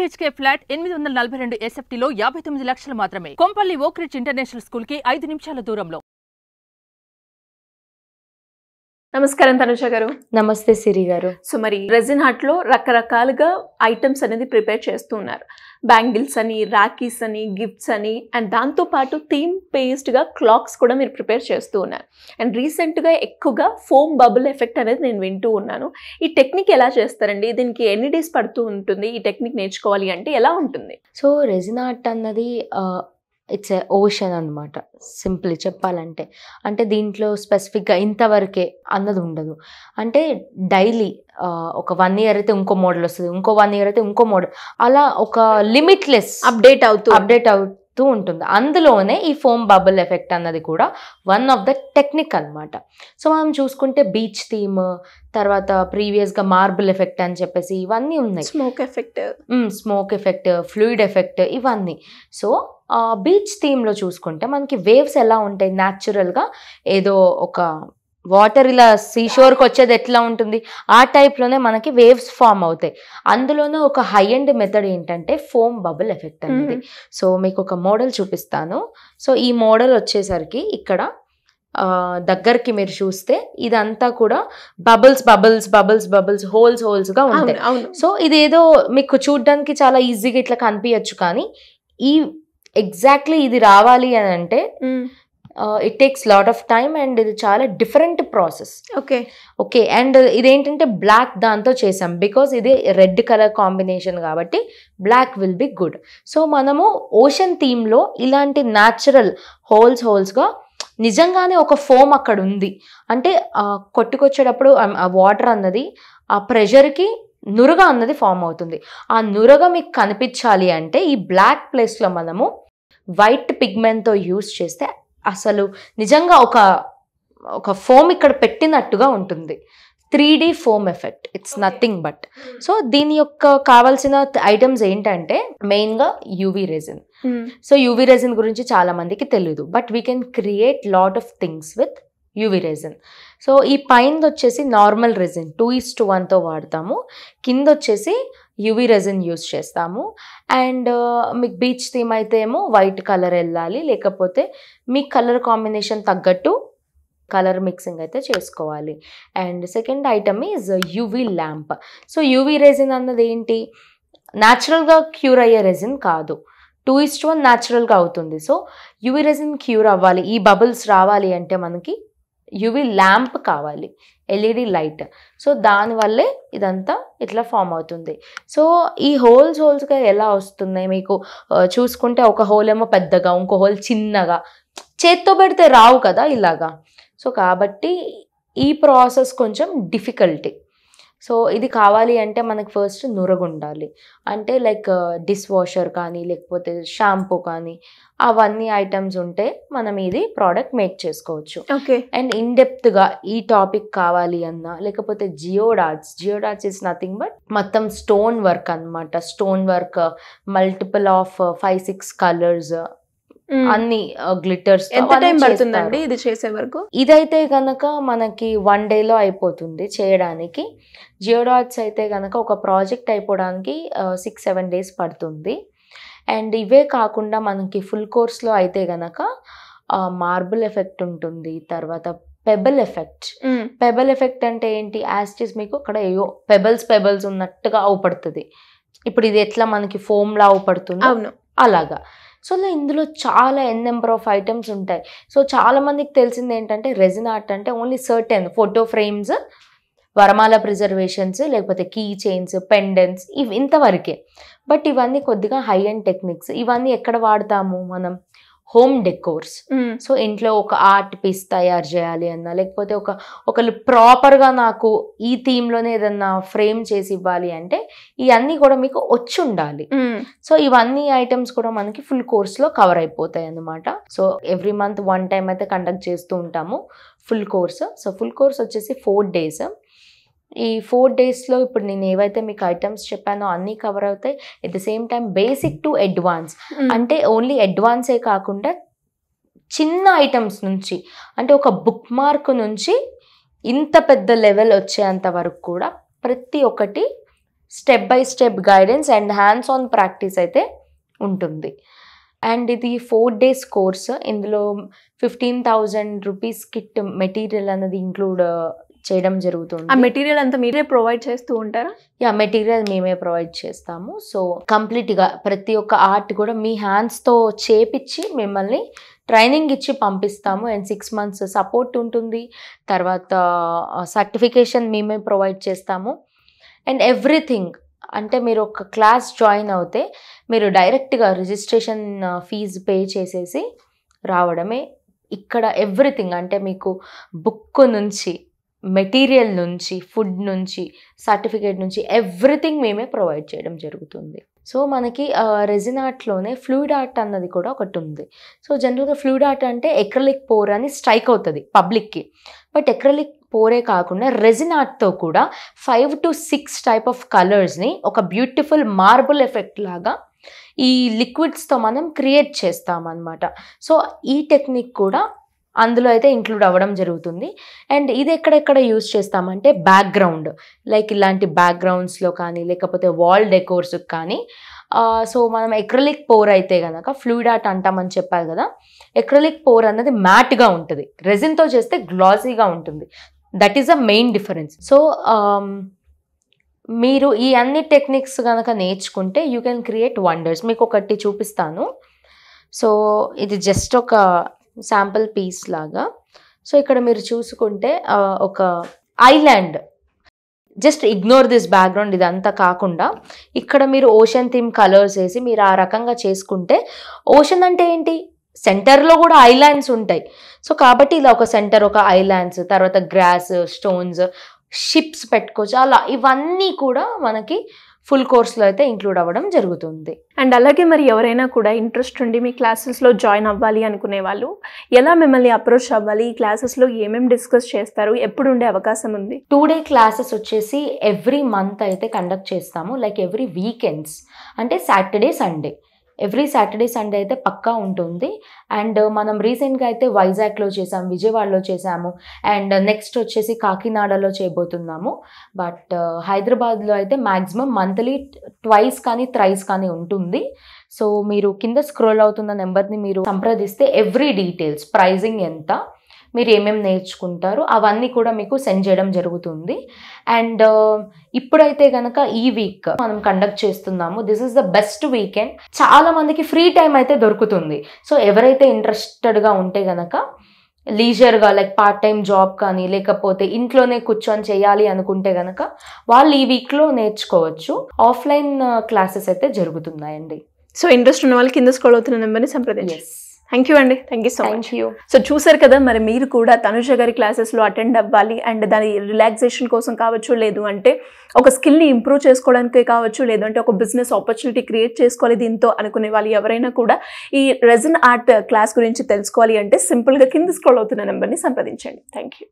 BHK flat 842 SFTలో 59 లక్షలు మాత్రమే. Kompally Oakridge international school కి 5 నిమిషాల దూరంలో. నమస్కారం తనుజ గారు. నమస్తే సిరి గారు. సో మరి రెజిన్ ఆర్ట్ లో రకరకాలుగా ఐటమ్స్ అనేది ప్రిపేర్ చేస్తూ ఉన్నారు. బ్యాంగిల్స్ అని, రాఖీస్ అని, గిఫ్ట్స్ అని, అండ్ దాంతో పాటు థీమ్ బేస్డ్ గా క్లాక్స్ కూడా మీరు ప్రిపేర్ చేస్తూ ఉన్నారు. అండ్ రీసెంట్ గా ఎక్కువగా ఫోమ్ బబుల్ ఎఫెక్ట్ అనేది నేను వింటూ ఉన్నాను. ఈ టెక్నిక్ ఎలా చేస్తారండి? దీనికి ఎన్ని డేస్ పడుతూ ఉంటుంది? ఈ టెక్నిక్ నేర్చుకోవాలి అంటే ఎలా ఉంటుంది? సో రెజిన్ ఆర్ట్ అన్నది ఇట్స్ ఏ ఓషన్ అనమాట, సింపుల్ చెప్పాలంటే. అంటే దీంట్లో స్పెసిఫిక్గా ఇంతవరకే అన్నది ఉండదు. అంటే డైలీ ఒక 1 year అయితే ఇంకో మోడల్ వస్తుంది, ఇంకో 1 year అయితే ఇంకో మోడల్, అలా ఒక లిమిట్లెస్ అప్డేట్ అవుతూ ఉంటుంది. అందులోనే ఈ ఫోమ్ బబుల్ ఎఫెక్ట్ అన్నది కూడా వన్ ఆఫ్ ద టెక్నిక్ అనమాట. సో మనం చూసుకుంటే బీచ్ థీమ్, తర్వాత ప్రీవియస్గా మార్బుల్ ఎఫెక్ట్ అని చెప్పేసి ఇవన్నీ ఉన్నాయి. స్మోక్ ఎఫెక్ట్, ఫ్లూయిడ్ ఎఫెక్ట్, ఇవన్నీ. సో బీచ్ థీమ్లో చూసుకుంటే మనకి వేవ్స్ ఎలా ఉంటాయి, న్యాచురల్గా ఏదో ఒక వాటర్ ఇలా సీషోర్కి వచ్చేది ఎట్లా ఉంటుంది, ఆ టైప్లోనే మనకి వేవ్స్ ఫామ్ అవుతాయి. అందులోనే ఒక హై ఎండ్ మెథడ్ ఏంటంటే ఫోమ్ బబుల్ ఎఫెక్ట్ అనేది. సో మీకు ఒక మోడల్ చూపిస్తాను. సో ఈ మోడల్ వచ్చేసరికి ఇక్కడ దగ్గరికి మీరు చూస్తే ఇదంతా కూడా bubbles bubbles bubbles bubbles holes హోల్స్గా ఉంటాయి. సో ఇదేదో మీకు చూడడానికి చాలా ఈజీగా ఇట్లా కనిపించచ్చు, కానీ ఈ ఎగ్జాక్ట్లీ ఇది రావాలి అని అంటే it takes lot of time and ఇది చాలా డిఫరెంట్ ప్రాసెస్. ఓకే అండ్ ఇదేంటంటే బ్లాక్ దాంతో చేసాం, బికాస్ ఇది రెడ్ కలర్ కాంబినేషన్ కాబట్టి black will be good. So మనము ఓషన్ థీమ్లో ఇలాంటి న్యాచురల్ హోల్స్గా నిజంగానే ఒక ఫోమ్ అక్కడ ఉంది అంటే కొట్టుకొచ్చేటప్పుడు ఆ వాటర్ అన్నది ఆ ప్రెషర్కి నురగ అన్నది ఫామ్ అవుతుంది. ఆ నురగ మీకు కనిపించాలి అంటే ఈ బ్లాక్ ప్లేస్లో మనము వైట్ పిగ్మెంట్తో యూస్ చేస్తే అసలు నిజంగా ఒక ఫోమ్ ఇక్కడ పెట్టినట్టుగా ఉంటుంది. 3D foam effect, it's nothing but. So దీని యొక్క కావాల్సిన ఐటమ్స్ ఏంటంటే మెయిన్గా UV resin. So UV resin గురించి చాలా మందికి తెలియదు, but we can create lot of things with UV resin. So ఈ పైన వచ్చేసి నార్మల్ రెజిన్ 2:1తో వాడతాము, కింద వచ్చేసి యూవీ రెజిన్ యూస్ చేస్తాము. అండ్ మీకు బీచ్ థీమ్ అయితే ఏమో వైట్ కలర్ వెళ్ళాలి, లేకపోతే మీ కలర్ కాంబినేషన్ తగ్గట్టు కలర్ మిక్సింగ్ అయితే చేసుకోవాలి. And second item is UV lamp. So UV resin అన్నది ఏంటి, న్యాచురల్గా క్యూర్ అయ్యే రెజిన్ కాదు, 2:1 న్యాచురల్గా అవుతుంది. సో యూవీ రెజిన్ క్యూర్ అవ్వాలి, ఈ బబుల్స్ రావాలి అంటే మనకి యూవీ ల్యాంప్ కావాలి, LED లైట్. సో దానివల్లే ఇదంతా ఇట్లా ఫామ్ అవుతుంది. సో ఈ హోల్స్గా ఎలా వస్తున్నాయి మీకు చూసుకుంటే, ఒక హోల్ ఏమో పెద్దగా, ఇంకో హోల్ చిన్నగా, చేత్తో పెడితే రావు కదా ఇలాగా. సో కాబట్టి ఈ ప్రాసెస్ కొంచెం డిఫికల్టీ. సో ఇది కావాలి అంటే మనకు ఫస్ట్ నురగుండాలి, అంటే లైక్ డిష్ వాషర్ కానీ లేకపోతే షాంపూ కానీ అవన్నీ ఐటమ్స్ ఉంటే మనం ఇది ప్రోడక్ట్ మేక్ చేసుకోవచ్చు. అండ్ ఇన్డెప్త్గా ఈ టాపిక్ కావాలి అన్నా, లేకపోతే జియోడాట్స్ ఇస్ నథింగ్ బట్ మొత్తం స్టోన్ వర్క్ అనమాట. Stone work multiple of 5-6 colours, అన్ని గ్లిటర్స్. ఎంత టైం పడుతుందండి ఇది చేసే వరకు? ఇదైతే కనుక మనకి 1 dayలో అయిపోతుంది చేయడానికి. జియోడాట్స్ అయితే కనుక ఒక ప్రాజెక్ట్ అయిపోవడానికి 6-7 days పడుతుంది. అండ్ ఇవే కాకుండా మనకి ఫుల్ కోర్స్లో అయితే కనుక మార్బుల్ ఎఫెక్ట్ ఉంటుంది, తర్వాత పెబల్ ఎఫెక్ట్ అంటే ఏంటి, యాస్టిస్ మీకు అక్కడ ఏయో పెబల్స్ ఉన్నట్టుగా అవుపడుతుంది. ఇప్పుడు ఇది ఎట్లా మనకి ఫోమ్లా అవుపడుతుంది అలాగా. సో ఇందులో చాలా నెంబర్ ఆఫ్ ఐటమ్స్ ఉంటాయి. సో చాలా మందికి తెలిసింది ఏంటంటే రెజిన్ ఆర్ట్ అంటే ఓన్లీ సర్టెన్ ఫోటో ఫ్రేమ్స్, వరమాల ప్రిజర్వేషన్స్, లేకపోతే కీ చైన్స్, పెండెంట్స్, ఇవి ఇంతవరకే. బట్ ఇవన్నీ కొద్దిగా హై అండ్ టెక్నిక్స్. ఇవన్నీ ఎక్కడ వాడతాము మనం? Home decors. సో ఇంట్లో ఒక ఆర్ట్ పీస్ తయారు చేయాలి అన్నా, లేకపోతే ఒకళ్ళు ప్రాపర్గా నాకు ఈ థీమ్లోనే ఏదన్నా ఫ్రేమ్ చేసి ఇవ్వాలి అంటే ఇవన్నీ కూడా మీకు వచ్చి ఉండాలి. సో ఇవన్నీ ఐటమ్స్ కూడా మనకి ఫుల్ కోర్స్లో కవర్ అయిపోతాయి అన్నమాట. సో ఎవ్రీ మంత్ 1 time అయితే కండక్ట్ చేస్తూ ఉంటాము full course. So full course వచ్చేసి 4 days. ఈ 4 daysలో ఇప్పుడు నేను ఏవైతే మీకు ఐటమ్స్ చెప్పానో అన్నీ కవర్ అవుతాయి. At the same time basic to advance, అంటే ఓన్లీ అడ్వాన్సే కాకుండా చిన్న ఐటమ్స్ నుంచి, అంటే ఒక బుక్ మార్క్ నుంచి ఇంత పెద్ద లెవెల్ వచ్చేంత వరకు కూడా ప్రతి ఒక్కటి step by step guidance and hands on practice అయితే ఉంటుంది. అండ్ ఇది 4 days కోర్స్. ఇందులో 15,000 రూపీస్ కిట్ మెటీరియల్ అనేది ఇంక్లూడ్ చేయడం జరుగుతుంది. ఆ మెటీరియల్ అంతా మీరే ప్రొవైడ్ చేస్తూ ఉంటారా? యా, మెటీరియల్ మేమే ప్రొవైడ్ చేస్తాము. సో కంప్లీట్గా ప్రతి ఒక్క ఆర్ట్ కూడా మీ హ్యాండ్స్తో చేపించి మిమ్మల్ని ట్రైనింగ్ ఇచ్చి పంపిస్తాము. అండ్ 6 months సపోర్ట్ ఉంటుంది. తర్వాత సర్టిఫికేషన్ మేమే ప్రొవైడ్ చేస్తాము. అండ్ ఎవ్రీథింగ్ అంటే మీరు ఒక క్లాస్ జాయిన్ అవుతే మీరు డైరెక్ట్గా రిజిస్ట్రేషన్ ఫీజు పే చేసేసి రావడమే. ఇక్కడ ఎవ్రీథింగ్ అంటే మీకు బుక్ నుంచి, మెటీరియల్ నుంచి, ఫుడ్ నుంచి, సర్టిఫికేట్ నుంచి ఎవ్రీథింగ్ మేమే ప్రొవైడ్ చేయడం జరుగుతుంది. సో మనకి రెజిన్ ఆర్ట్లోనే ఫ్లూయిడ్ ఆర్ట్ అన్నది కూడా ఒకటి ఉంది. సో జనరల్గా ఫ్లూయిడ్ ఆర్ట్ అంటే ఎక్రలిక్ పోర్ అని స్ట్రైక్ అవుతుంది పబ్లిక్కి. బట్ ఎక్రలిక్ పోరే కాకుండా రెజిన్ ఆర్ట్తో కూడా 5 to 6 టైప్ ఆఫ్ కలర్స్ని ఒక బ్యూటిఫుల్ మార్బుల్ ఎఫెక్ట్ లాగా ఈ లిక్విడ్స్తో మనం క్రియేట్ చేస్తామన్నమాట. సో ఈ టెక్నిక్ కూడా అందులో అయితే ఇంక్లూడ్ అవ్వడం జరుగుతుంది. అండ్ ఇది ఎక్కడెక్కడ యూజ్ చేస్తామంటే బ్యాక్గ్రౌండ్, లైక్ ఇలాంటి బ్యాక్గ్రౌండ్స్లో కానీ లేకపోతే వాల్ డెకోర్స్కి కానీ. సో మనం ఎక్రలిక్ పోర్ అయితే కనుక ఫ్లూయిడ్ ఆర్ట్ అంటామని చెప్పాలి కదా, ఎక్రలిక్ పోర్ అన్నది మ్యాట్గా ఉంటుంది, రెజిన్తో చేస్తే గ్లాసీగా ఉంటుంది. That is a main difference. So మీరు ఈ అన్ని టెక్నిక్స్ కనుక నేర్చుకుంటే యూ కెన్ క్రియేట్ వండర్స్. మీకు ఒకటి చూపిస్తాను. సో ఇది జస్ట్ ఒక శాంపుల్ పీస్ లాగా. సో ఇక్కడ మీరు చూసుకుంటే ఒక island, just ignore this background, ఇదంతా కాకుండా ఇక్కడ మీరు ఓషన్ థీమ్ కలర్స్ వేసి మీరు ఆ రకంగా చేసుకుంటే, ఓషన్ అంటే ఏంటి, సెంటర్లో కూడా ఐలాండ్స్ ఉంటాయి. సో కాబట్టి ఇలా ఒక సెంటర్, ఒక ఐలాండ్స్, తర్వాత గ్రాస్, స్టోన్స్, షిప్స్ పెట్టుకోవచ్చు. అలా ఇవన్నీ కూడా మనకి ఫుల్ కోర్స్లో అయితే ఇంక్లూడ్ అవ్వడం జరుగుతుంది. అండ్ అలాగే మరి ఎవరైనా కూడా ఇంట్రెస్ట్ ఉండి మీ క్లాసెస్లో జాయిన్ అవ్వాలి అనుకునే వాళ్ళు ఎలా మిమ్మల్ని అప్రోచ్ అవ్వాలి? ఈ క్లాసెస్లో ఏమేమి డిస్కస్ చేస్తారు? ఎప్పుడు ఉండే అవకాశం ఉంది? 2 day క్లాసెస్ వచ్చేసి ఎవ్రీ మంత్ అయితే కండక్ట్ చేస్తాము. లైక్ ఎవ్రీ వీకెండ్స్ అంటే Saturday Sunday, every Saturday Sunday అయితే పక్కా ఉంటుంది. అండ్ మనం రీసెంట్గా అయితే వైజాగ్లో చేసాము, విజయవాడలో చేసాము, అండ్ నెక్స్ట్ వచ్చేసి కాకినాడలో చేయబోతున్నాము. బట్ హైదరాబాద్లో అయితే మ్యాక్సిమం మంత్లీ 2 కానీ 3 కానీ ఉంటుంది. సో మీరు కింద స్క్రోల్ అవుతున్న నెంబర్ని మీరు సంప్రదిస్తే ఎవ్రీ డీటెయిల్స్, ప్రైజింగ్ ఎంత, మీరు ఏమేమి నేర్చుకుంటారు అవన్నీ కూడా మీకు సెండ్ చేయడం జరుగుతుంది. అండ్ ఇప్పుడైతే కనుక ఈ వీక్ మనం కండక్ట్ చేస్తున్నాము. This is the best weekend. చాలా మందికి ఫ్రీ టైం అయితే దొరుకుతుంది. సో ఎవరైతే ఇంట్రెస్టెడ్గా ఉంటే కనుక లీజర్గా, లైక్ పార్ట్ టైం జాబ్ కానీ లేకపోతే ఇంట్లోనే కూర్చొని చేయాలి అనుకుంటే కనుక వాళ్ళు ఈ వీక్లో నేర్చుకోవచ్చు. ఆఫ్లైన్ క్లాసెస్ అయితే జరుగుతున్నాయండి. సో ఇంట్రెస్ట్ ఉన్న వాళ్ళు కింద స్క్రోల్ అవుతున్న నెంబర్ని సంప్రదించండి. థ్యాంక్ యూ అండి. Thank you so much. So చూసారు కదా, మరి మీరు కూడా తనుజ గారి క్లాసెస్లో అటెండ్ అవ్వాలి అండ్ దాని రిలాక్సేషన్ కోసం కావచ్చు, లేదు అంటే ఒక స్కిల్ని ఇంప్రూవ్ చేసుకోవడానికి కావచ్చు, లేదంటే ఒక బిజినెస్ ఆపర్చునిటీ క్రియేట్ చేసుకోవాలి దీంతో అనుకునే వాళ్ళు ఎవరైనా కూడా ఈ రెజిన్ ఆర్ట్ క్లాస్ గురించి తెలుసుకోవాలి అంటే సింపుల్గా కింద స్క్రోల్ అవుతున్న నెంబర్ని సంప్రదించండి. Thank you.